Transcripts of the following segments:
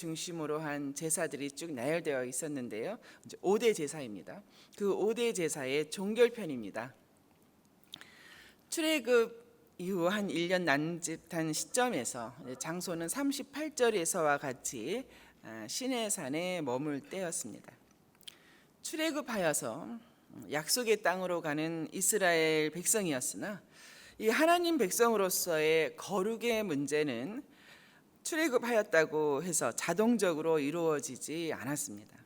중심으로 한 제사들이 쭉 나열되어 있었는데요. 이제 5대 제사입니다. 그 5대 제사의 종결편입니다. 출애굽 이후 한 1년 남짓한 시점에서 장소는 38절에서와 같이 시내산에 머물 때였습니다. 출애굽하여서 약속의 땅으로 가는 이스라엘 백성이었으나 이 하나님 백성으로서의 거룩의 문제는 출애굽하였다고 해서 자동적으로 이루어지지 않았습니다.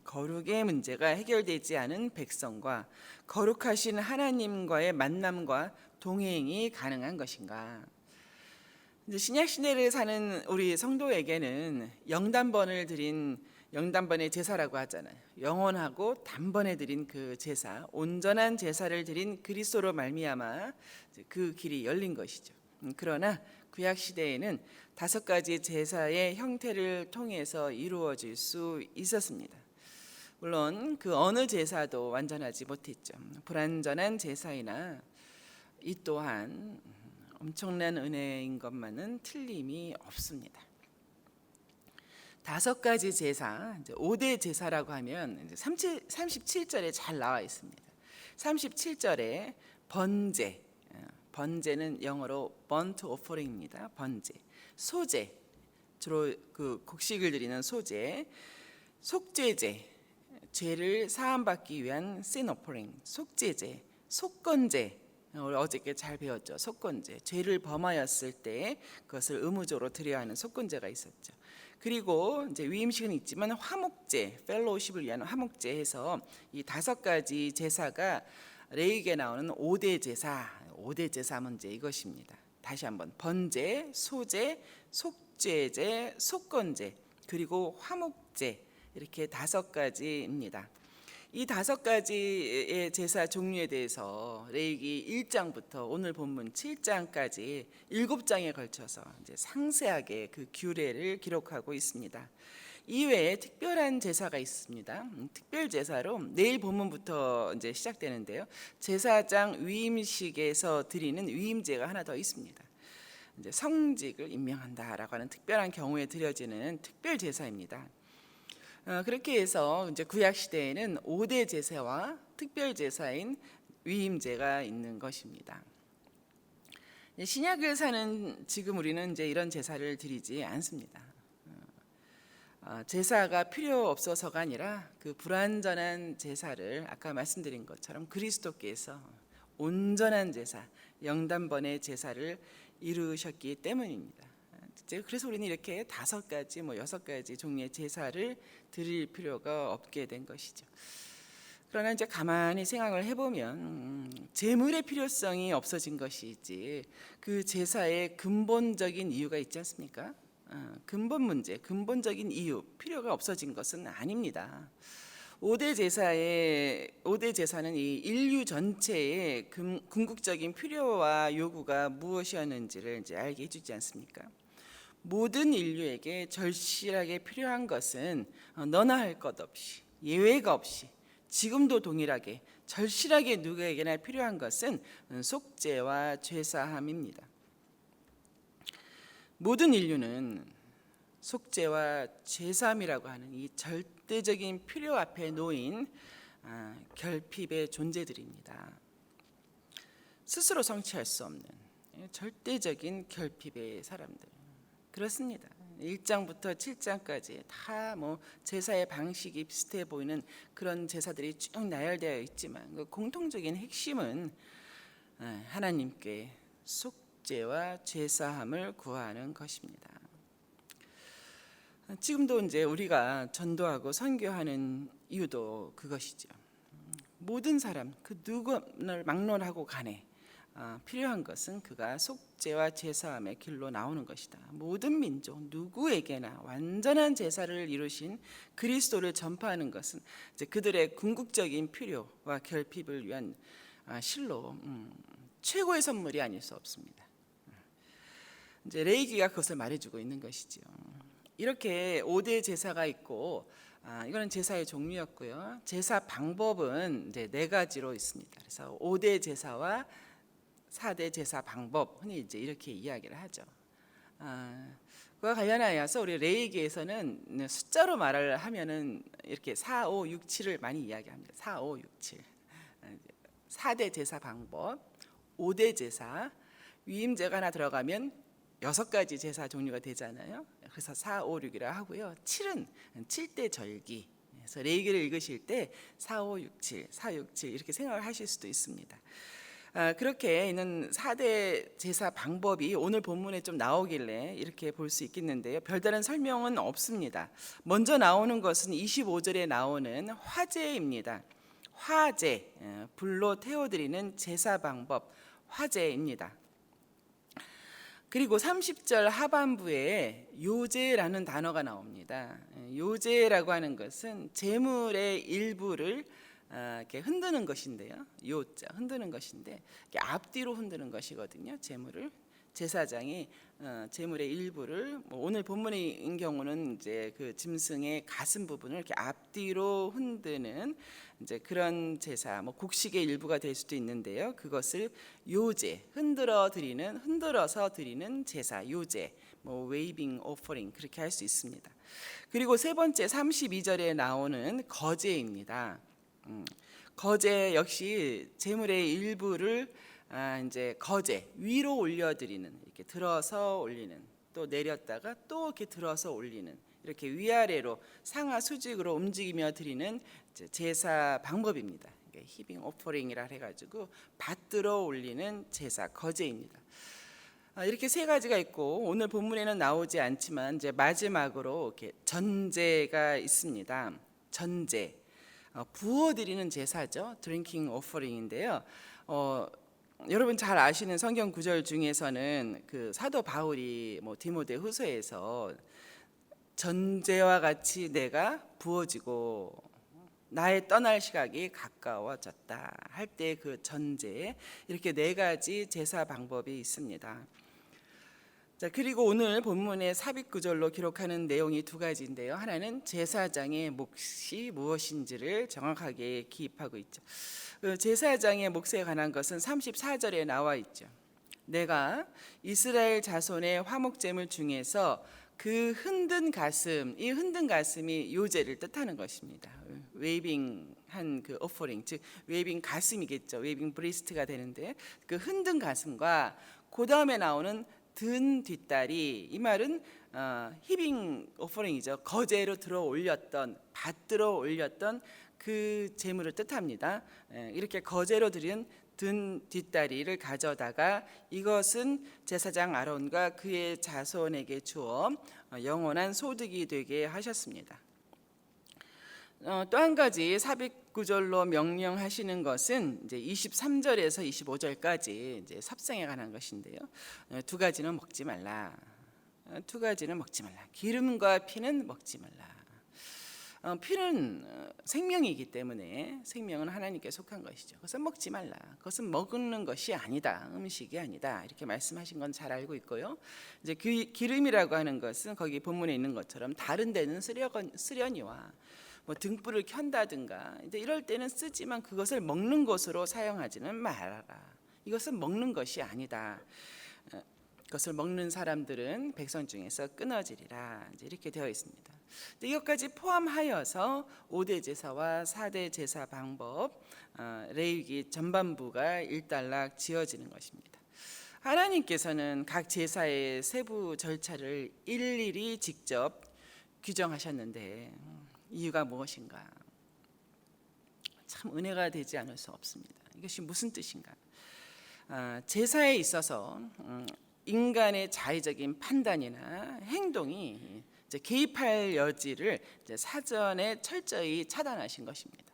거룩의 문제가 해결되지 않은 백성과 거룩하신 하나님과의 만남과 동행이 가능한 것인가? 이제 신약 시대를 사는 우리 성도에게는 영단번을 드린 영단번의 제사라고 하잖아요. 영원하고 단번에 드린 그 제사, 온전한 제사를 드린 그리스도로 말미암아 그 길이 열린 것이죠. 그러나 구약 시대에는 5가지 제사의 형태를 통해서 이루어질 수 있었습니다. 물론 그 어느 제사도 완전하지 못했죠. 불완전한 제사이나 이 또한 엄청난 은혜인 것만은 틀림이 없습니다. 5가지 제사, 5대 제사라고 하면 37절에 잘 나와 있습니다. 37절에 번제, 번제는 영어로 burnt offering입니다. 번제, 소제, 주로 그 곡식을 드리는 소제, 속죄제, 죄를 사함받기 위한 sin offering, 속죄제, 속건제, 어저께 잘 배웠죠. 속건제, 죄를 범하였을 때 그것을 의무적으로 드려야 하는 속건제가 있었죠. 그리고 이제 위임식은 있지만 화목제, 펠로우십을 위한 화목제해서 이 5가지 제사가 레위기에 나오는 5대 제사, 5대 제사 문제 이것입니다. 다시 한번 번제, 소제, 속죄제, 속건제, 그리고 화목제 이렇게 5가지입니다. 이 5가지의 제사 종류에 대해서 레위기 1장부터 오늘 본문 7장까지 7장에 걸쳐서 이제 상세하게 그 규례를 기록하고 있습니다. 이외에 특별한 제사가 있습니다. 특별 제사로 내일 본문부터 이제 시작되는데요. 제사장 위임식에서 드리는 위임제가 하나 더 있습니다. 이제 성직을 임명한다라고 하는 특별한 경우에 드려지는 특별 제사입니다. 그렇게 해서 이제 구약 시대에는 5대 제사와 특별 제사인 위임제가 있는 것입니다. 신약을 사는 지금 우리는 이제 이런 제사를 드리지 않습니다. 제사가 필요 없어서가 아니라 그 불완전한 제사를 아까 말씀드린 것처럼 그리스도께서 온전한 제사, 영단번의 제사를 이루셨기 때문입니다. 그래서 우리는 이렇게 5가지, 6가지 종류의 제사를 드릴 필요가 없게 된 것이죠. 그러나 이제 가만히 생각을 해보면 제물의 필요성이 없어진 것이지 그 제사의 근본적인 이유가 있지 않습니까? 근본 문제, 근본적인 이유, 필요가 없어진 것은 아닙니다. 5대 제사는 이 인류 전체의 궁극적인 필요와 요구가 무엇이었는지를 이제 알게 해주지 않습니까? 모든 인류에게 절실하게 필요한 것은 너나 할 것 없이 예외가 없이 지금도 동일하게 절실하게 누구에게나 필요한 것은 속죄와 죄사함입니다. 모든 인류는 속죄와 죄사함이라고 하는 이 절대적인 필요 앞에 놓인 결핍의 존재들입니다. 스스로 성취할 수 없는 절대적인 결핍의 사람들. 그렇습니다. 1장부터 7장까지 다 제사의 방식이 비슷해 보이는 그런 제사들이 쭉 나열되어 있지만 그 공통적인 핵심은 하나님께 속죄와 죄사함을 구하는 것입니다. 지금도 이제 우리가 전도하고 선교하는 이유도 그것이죠. 모든 사람 그 누구를 막론하고 간에 필요한 것은 그가 속죄와 제사함의 길로 나오는 것이다. 모든 민족 누구에게나 완전한 제사를 이루신 그리스도를 전파하는 것은 이제 그들의 궁극적인 필요와 결핍을 위한 실로 최고의 선물이 아닐 수 없습니다. 이제 레위기가 그것을 말해주고 있는 것이죠. 이렇게 5대 제사가 있고 이거는 제사의 종류였고요. 제사 방법은 이제 4가지로 있습니다. 그래서 5대 제사와 4대 제사 방법 흔히 이제 이렇게 이야기를 하죠. 그와 관련하여서 우리 레위기에서는 숫자로 말을 하면은 이렇게 4, 5, 6, 7을 많이 이야기합니다. 4, 5, 6, 7. 4대 제사 방법, 5대 제사, 위임제가 하나 들어가면 6가지 제사 종류가 되잖아요. 그래서 4, 5, 6이라 하고요. 7은 7대 절기. 그래서 레위기를 읽으실 때 4, 5, 6, 7, 4, 6, 7 이렇게 생각을 하실 수도 있습니다. 그렇게 있는 4대 제사 방법이 오늘 본문에 좀 나오길래 이렇게 볼 수 있겠는데요. 별다른 설명은 없습니다. 먼저 나오는 것은 25절에 나오는 화제입니다. 화제, 불로 태워드리는 제사 방법, 화제입니다. 그리고 30절 하반부에 요제라는 단어가 나옵니다. 요제라고 하는 것은 제물의 일부를 이렇게 흔드는 것인데요. 요자 흔드는 것인데 이렇게 앞뒤로 흔드는 것이거든요. 제물을 제사장이 제물의 일부를 오늘 본문인 경우는 이제 그 짐승의 가슴 부분을 이렇게 앞뒤로 흔드는 이제 그런 제사, 곡식의 일부가 될 수도 있는데요. 그것을 요제 흔들어서 드리는 제사, 요제, 웨이빙 오퍼링 그렇게 할 수 있습니다. 그리고 세 번째 32절에 나오는 거제입니다. 거제 역시 제물의 일부를 이제 거제 위로 올려드리는, 이렇게 들어서 올리는, 또 내렸다가 또 이렇게 들어서 올리는, 이렇게 위아래로 상하 수직으로 움직이며 드리는 제사 방법입니다. 히빙 오퍼링이라 해가지고 받들어 올리는 제사 거제입니다. 이렇게 세 가지가 있고 오늘 본문에는 나오지 않지만 이제 마지막으로 이렇게 전제가 있습니다. 전제. 부어드리는 제사죠. 드링킹 오퍼링인데요. 여러분 잘 아시는 성경 구절 중에서는 그 사도 바울이 디모데후서에서 전제와 같이 내가 부어지고 나의 떠날 시각이 가까워졌다 할 때 그 전제, 이렇게 네 가지 제사 방법이 있습니다. 자, 그리고 오늘 본문의 삽입 구절로 기록하는 내용이 두 가지인데요. 하나는 제사장의 몫이 무엇인지를 정확하게 기입하고 있죠. 제사장의 몫에 관한 것은 34절에 나와 있죠. 내가 이스라엘 자손의 화목제물 중에서 그 흔든 가슴, 이 흔든 가슴이 요제를 뜻하는 것입니다. 웨이빙한 그 오퍼링, 즉 웨이빙 가슴이겠죠. 웨이빙 브리스트가 되는데 그 흔든 가슴과 그 다음에 나오는 든 뒷다리, 이 말은 히빙 오퍼링이죠. 거제로 들어 올렸던, 받들어 올렸던 그 제물을 뜻합니다. 이렇게 거제로 드린 든 뒷다리를 가져다가 이것은 제사장 아론과 그의 자손에게 주어 영원한 소득이 되게 하셨습니다. 또 한 가지 삽입 구절로 명령하시는 것은 이제 23절에서 25절까지 이제 삽상에 관한 것인데요. 두 가지는 먹지 말라. 두 가지는 먹지 말라. 기름과 피는 먹지 말라. 피는 생명이기 때문에 생명은 하나님께 속한 것이죠. 그것은 먹지 말라. 그것은 먹는 것이 아니다. 음식이 아니다. 이렇게 말씀하신 건 잘 알고 있고요. 이제 그 기름이라고 하는 것은 거기 본문에 있는 것처럼 다른 데는 쓰려니와 등불을 켠다든가 이제 이럴 때는 쓰지만 그것을 먹는 것으로 사용하지는 말아라. 이것은 먹는 것이 아니다. 그것을 먹는 사람들은 백성 중에서 끊어지리라. 이제 이렇게 되어 있습니다. 이것까지 포함하여서 5대 제사와 4대 제사 방법, 레위기 전반부가 일단락 지어지는 것입니다. 하나님께서는 각 제사의 세부 절차를 일일이 직접 규정하셨는데 이유가 무엇인가? 참 은혜가 되지 않을 수 없습니다. 이것이 무슨 뜻인가? 제사에 있어서 인간의 자의적인 판단이나 행동이 이제 개입할 여지를 이제 사전에 철저히 차단하신 것입니다.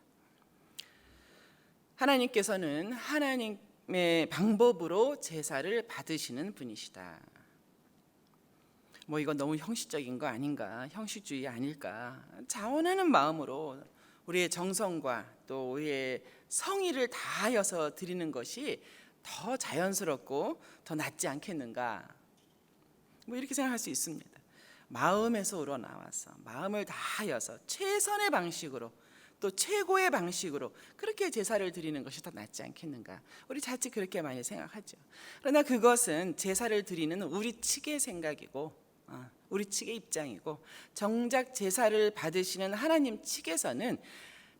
하나님께서는 하나님의 방법으로 제사를 받으시는 분이시다. 이건 너무 형식적인 거 아닌가, 형식주의 아닐까, 자원하는 마음으로 우리의 정성과 또 우리의 성의를 다하여서 드리는 것이 더 자연스럽고 더 낫지 않겠는가, 이렇게 생각할 수 있습니다. 마음에서 우러나와서 마음을 다하여서 최선의 방식으로 또 최고의 방식으로 그렇게 제사를 드리는 것이 더 낫지 않겠는가, 우리 자칫 그렇게 많이 생각하죠. 그러나 그것은 제사를 드리는 우리 측의 생각이고 우리 측의 입장이고, 정작 제사를 받으시는 하나님 측에서는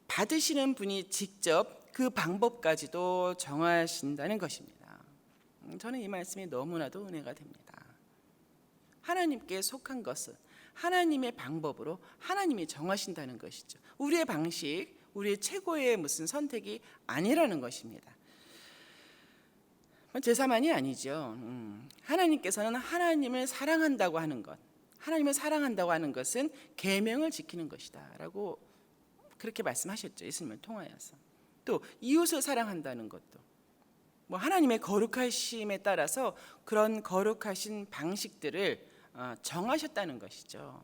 받으시는 분이 직접 그 방법까지도 정하신다는 것입니다. 저는 이 말씀이 너무나도 은혜가 됩니다. 하나님께 속한 것은 하나님의 방법으로 하나님이 정하신다는 것이죠. 우리의 방식, 우리의 최고의 무슨 선택이 아니라는 것입니다. 제사만이 아니죠. 하나님께서는 하나님을 사랑한다고 하는 것, 하나님을 사랑한다고 하는 것은 계명을 지키는 것이다라고 그렇게 말씀하셨죠. 예수님을 통하여서. 또 이웃을 사랑한다는 것도 뭐 하나님의 거룩하심에 따라서 그런 거룩하신 방식들을 정하셨다는 것이죠.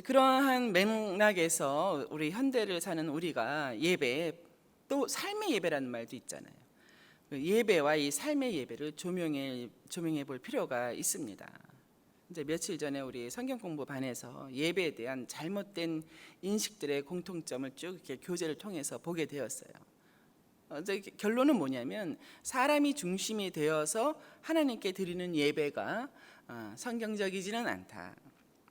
그러한 맥락에서 우리 현대를 사는 우리가 예배, 또 삶의 예배라는 말도 있잖아요. 예배와 이 삶의 예배를 조명해 볼 필요가 있습니다. 이제 며칠 전에 우리 성경 공부반에서 예배에 대한 잘못된 인식들의 공통점을 쭉 이렇게 교제를 통해서 보게 되었어요. 이제 결론은 뭐냐면 사람이 중심이 되어서 하나님께 드리는 예배가 성경적이지는 않다.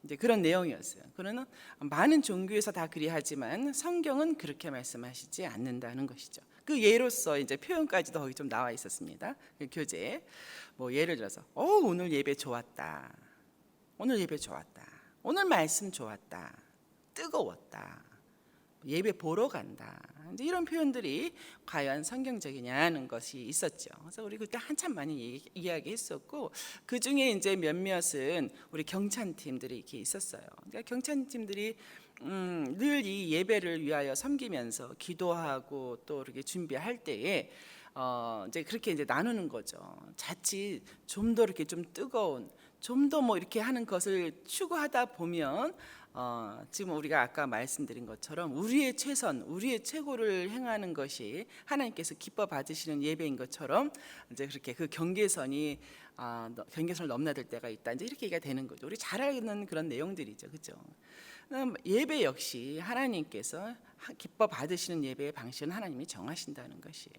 이제 그런 내용이었어요. 그러나 많은 종교에서 다 그리하지만 성경은 그렇게 말씀하시지 않는다는 것이죠. 그 예로서 이제 표현까지도 거기 좀 나와 있었습니다. 그 교재에 뭐 예를 들어서 오늘 예배 좋았다. 오늘 예배 좋았다. 오늘 말씀 좋았다. 뜨거웠다. 예배 보러 간다. 이제 이런 표현들이 과연 성경적이냐는 것이 있었죠. 그래서 우리 그때 한참 많이 이야기했었고, 그 중에 이제 몇몇은 우리 경찬팀들이 이렇게 있었어요. 그러니까 경찬팀들이 늘 이 예배를 위하여 섬기면서 기도하고 또 이렇게 준비할 때에 이제 그렇게 이제 나누는 거죠. 자칫 좀 더 이렇게 좀 뜨거운, 좀 더 뭐 이렇게 하는 것을 추구하다 보면 지금 우리가 아까 말씀드린 것처럼 우리의 최선, 우리의 최고를 행하는 것이 하나님께서 기뻐 받으시는 예배인 것처럼 이제 그렇게 그 경계선을 넘나들 때가 있다. 이제 이렇게 얘기가 되는 거죠. 우리 잘 알는 그런 내용들이죠, 그렇죠? 예배 역시 하나님께서 기뻐 받으시는 예배의 방식은 하나님이 정하신다는 것이에요.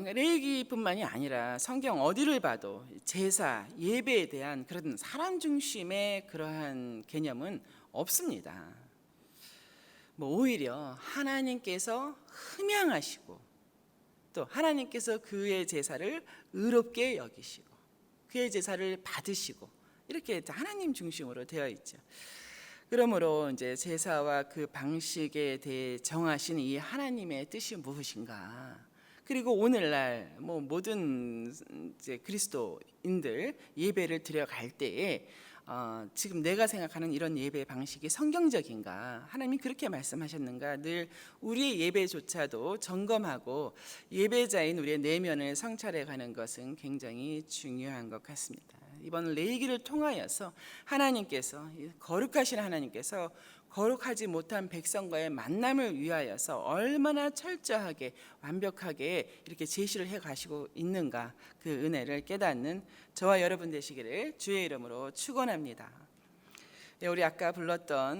레위기뿐만이 아니라 성경 어디를 봐도 제사, 예배에 대한 그런 사람 중심의 그러한 개념은 없습니다. 뭐 오히려 하나님께서 흠양하시고 또 하나님께서 그의 제사를 의롭게 여기시고 그의 제사를 받으시고 이렇게 하나님 중심으로 되어 있죠. 그러므로 이제 제사와 그 방식에 대해 정하신 이 하나님의 뜻이 무엇인가? 그리고 오늘날 뭐 모든 이제 그리스도인들 예배를 드려갈 때에 지금 내가 생각하는 이런 예배 방식이 성경적인가? 하나님이 그렇게 말씀하셨는가? 늘 우리의 예배조차도 점검하고 예배자인 우리의 내면을 성찰해 가는 것은 굉장히 중요한 것 같습니다. 이번 레위기를 통하여서 하나님께서 거룩하신 하나님께서 거룩하지 못한 백성과의 만남을 위하여서 얼마나 철저하게 완벽하게 이렇게 제시를 해 가시고 있는가, 그 은혜를 깨닫는 저와 여러분 되시기를 주의 이름으로 축원합니다. 우리 아까 불렀던